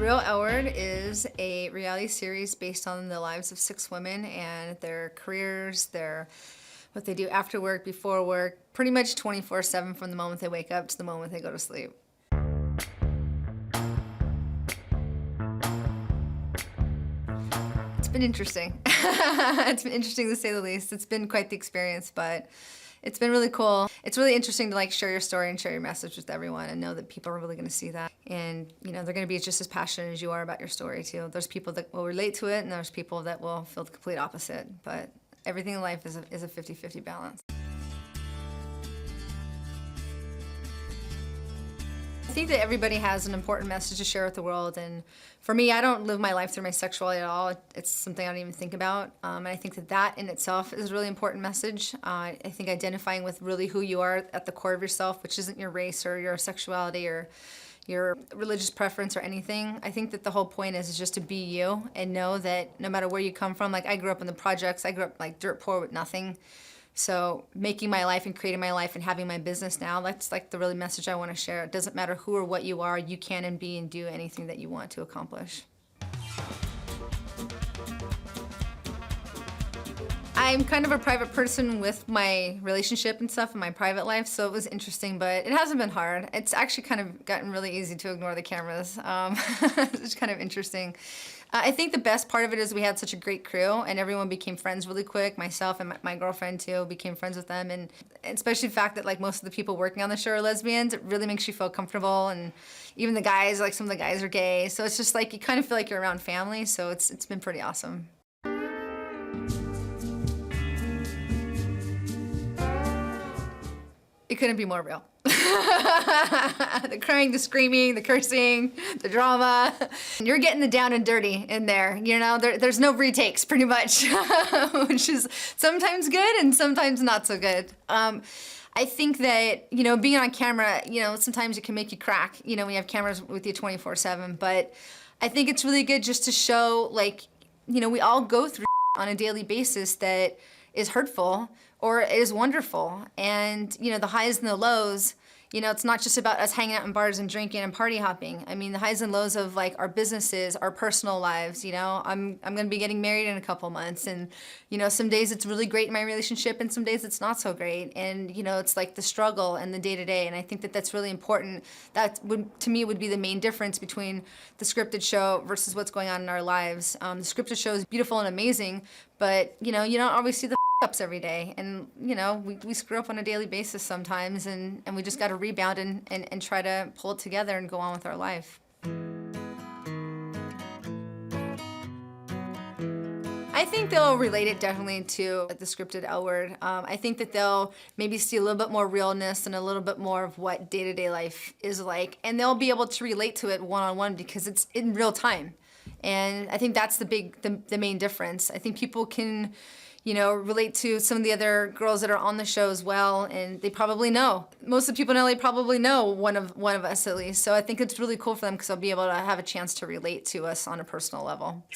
The Real L Word is a reality series based on the lives of 6 women and their careers, what they do after work, before work, pretty much 24/7 from the moment they wake up to the moment they go to sleep. It's been interesting. It's been interesting to say the least. It's been quite the experience, but it's been really cool. It's really interesting to like share your story and share your message with everyone and know that people are really gonna see that. And you know, they're gonna be just as passionate as you are about your story too. There's people that will relate to it and there's people that will feel the complete opposite. But everything in life is a 50-50 balance. I think that everybody has an important message to share with the world, and for me, I don't live my life through my sexuality at all. It's something I don't even think about, and I think that that in itself is a really important message. I think identifying with really who you are at the core of yourself, which isn't your race or your sexuality or your religious preference or anything. I think that the whole point is just to be you and know that no matter where you come from, like I grew up in the projects, I grew up like dirt poor with nothing. So making my life and creating my life and having my business now, that's like the really message I want to share. It doesn't matter who or what you are, you can and be and do anything that you want to accomplish. I'm kind of a private person with my relationship and stuff in my private life, so it was interesting, but it hasn't been hard. It's actually kind of gotten really easy to ignore the cameras. It's kind of interesting. I think the best part of it is we had such a great crew and everyone became friends really quick. Myself and my girlfriend too became friends with them, and especially the fact that like most of the people working on the show are lesbians, it really makes you feel comfortable, and even the guys, like some of the guys are gay, so it's just like you kind of feel like you're around family, so it's been pretty awesome. It couldn't be more real. The crying, the screaming, the cursing, the drama. You're getting the down and dirty in there, you know? There's no retakes, pretty much, which is sometimes good and sometimes not so good. I think that, you know, being on camera, you know, sometimes it can make you crack, you know, when you have cameras with you 24/7, but I think it's really good just to show, like, you know, we all go through on a daily basis that is hurtful or is wonderful. And, you know, the highs and the lows, you know, it's not just about us hanging out in bars and drinking and party hopping. I mean, the highs and lows of like our businesses, our personal lives, you know, I'm gonna be getting married in a couple months, and, you know, some days it's really great in my relationship and some days it's not so great. And, you know, it's like the struggle and the day-to-day, and I think that that's really important. That would, to me, would be the main difference between the scripted show versus what's going on in our lives. The scripted show is beautiful and amazing, but, you know, you don't always see the ups every day, and you know, we screw up on a daily basis sometimes, and we just got to rebound and try to pull it together and go on with our life. I think they'll relate it definitely to the scripted L Word. I think that they'll maybe see a little bit more realness and a little bit more of what day-to-day life is like, and they'll be able to relate to it one-on-one because it's in real time. And I think that's the main difference. I think people can, you know, relate to some of the other girls that are on the show as well, and they probably know. Most of the people in LA probably know one of us at least, so I think it's really cool for them because they'll be able to have a chance to relate to us on a personal level.